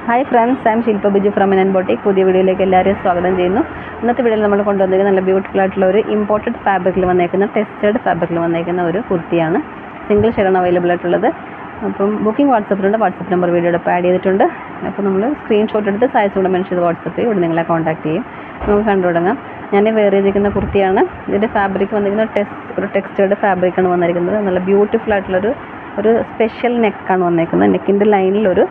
Hi friends, I am Shilpa Biju from Minan boutique. പുതിയ വീഡിയോയിലേക്ക് എല്ലാവരെയും സ്വാഗതം ചെയ്യുന്നു. ഇന്നത്തെ വീഡിയോയിൽ നമ്മൾ കൊണ്ടുവന്നിരിക്കുന്ന നല്ല ബ്യൂട്ടിഫുൾ ആയിട്ടുള്ള ഒരു ഇമ്പോർട്ടഡ് ഫാബ്രിക്കിൽ വന്നേക്കുന്ന ടെസ്റ്റഡ് ഫാബ്രിക്കിൽ വന്നേക്കുന്ന ഒരു കുർത്തിയാണ്. സിംഗിൾ ഷെയ്ഡാണ് അവൈലബിൾ ആയിട്ടുള്ളത്. അപ്പം ബുക്കിംഗ് വാട്സപ്പിലുണ്ട്. വാട്സപ്പ് നമ്പർ വീഡിയോയുടെ ആഡ് ചെയ്തിട്ടുണ്ട്. അപ്പോൾ നമ്മൾ സ്ക്രീൻഷോട്ട് എടുത്ത് സൈസ് കൂടെ മെൻഷൻ ചെയ്ത് വാട്സപ്പ് ചെയ്യും. ഇവിടെ നിങ്ങളെ കോൺടാക്ട് ചെയ്യും. നമുക്ക് കണ്ടു തുടങ്ങാം. ഞാൻ വെയർ ചെയ്തിരിക്കുന്ന കുർത്തിയാണ്. ഇതിൻ്റെ ഫാബ്രിക് വന്നിരിക്കുന്നത് ഒരു ടെക്സ്റ്റേർഡ് ഫാബ്രിക്കാണ് വന്നിരിക്കുന്നത്. നല്ല ബ്യൂട്ടിഫുൾ ആയിട്ടുള്ളൊരു സ്പെഷ്യൽ നെക്കാണ് വന്നേക്കുന്നത്. നെക്കിൻ്റെ ലൈനിൽ ഒരു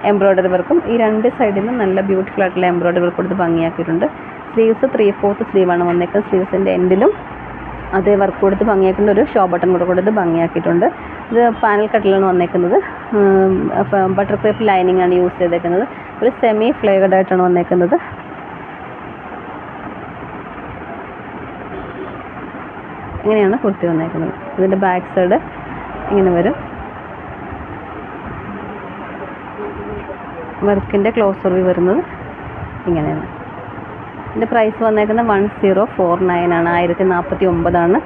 എംബ്രോയ്ഡറി വർക്കും ഈ രണ്ട് സൈഡിൽ നിന്നും നല്ല ബ്യൂട്ടിഫുൾ ആയിട്ടുള്ള എംബ്രോയ്ഡറി വർക്ക് കൊടുത്ത് ഭംഗിയാക്കിയിട്ടുണ്ട്. സ്ലീവ്സ് 3/4 സ്ലീവാണ് വന്നേക്കുന്നത്. സ്ലീവ്സിൻ്റെ എൻഡിലും അതേ വർക്ക് കൊടുത്ത് ഭംഗിയാക്കുന്ന ഒരു ഷോ ബട്ടൺ കൂടെ കൊടുത്ത് ഭംഗിയാക്കിയിട്ടുണ്ട്. ഇത് പാനൽ കട്ടിലാണ് വന്നേക്കുന്നത്. ബട്ടർ ക്രേപ്പ് ലൈനിങ് ആണ് യൂസ് ചെയ്തേക്കുന്നത്. ഒരു സെമി ഫ്ലേവർഡ് ആയിട്ടാണ് വന്നേക്കുന്നത്. ഇങ്ങനെയാണ് കുർത്തി വന്നേക്കുന്നത്. ഇതിൻ്റെ ബാക്ക് സൈഡ് ഇങ്ങനെ വരും. വർക്കിൻ്റെ ക്ലോസർ വ്യൂ വരുന്നത് ഇങ്ങനെയാണ്. ഇതിൻ്റെ പ്രൈസ് വന്നേക്കുന്നത് 1049 ആണ്. 1049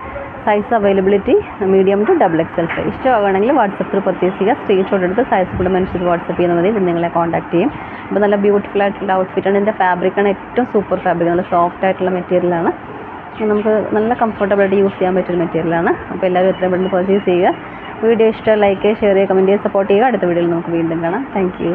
size availability medium to XXL size. ഇഷ്ടമാകുകയാണെങ്കിൽ വാട്സപ്പിൽ പർച്ചേസ് ചെയ്യുക. സ്ക്രീൻഷോട്ട് എടുത്ത് സൈസ് കൂടെ മെൻഷൻ വാട്സപ്പ് ചെയ്യുന്ന മതി. ഇവിടെ നിങ്ങളെ കോൺടാക്ട് ചെയ്യും. അപ്പോൾ നല്ല ബ്യൂട്ടിഫുൾ ആയിട്ടുള്ള ഔട്ട്ഫിറ്റാണ്. ഇതിൻ്റെ ഫാബ്രിക്കാണ് ഏറ്റവും സൂപ്പർ ഫാബ്രിക്. നല്ല സോഫ്റ്റ് ആയിട്ടുള്ള മെറ്റീരിയലാണ്. നമുക്ക് നല്ല കംഫർട്ടബിളായിട്ട് യൂസ് ചെയ്യാൻ പറ്റിയൊരു മെറ്റീരിയലാണ്. അപ്പോൾ എല്ലാവരും എത്രയും പെട്ടെന്ന് പർച്ചേസ് ചെയ്യുക. വീഡിയോ ഇഷ്ടം ലൈക്ക് ചെയ്യുക, ഷെയർ ചെയ്യുക, കമൻറ്റ് ചെയ്യുക, സപ്പോർട്ട് ചെയ്യുക. അടുത്ത വീഡിയോയിൽ നമുക്ക് വീണ്ടും കാണാം. Thank you.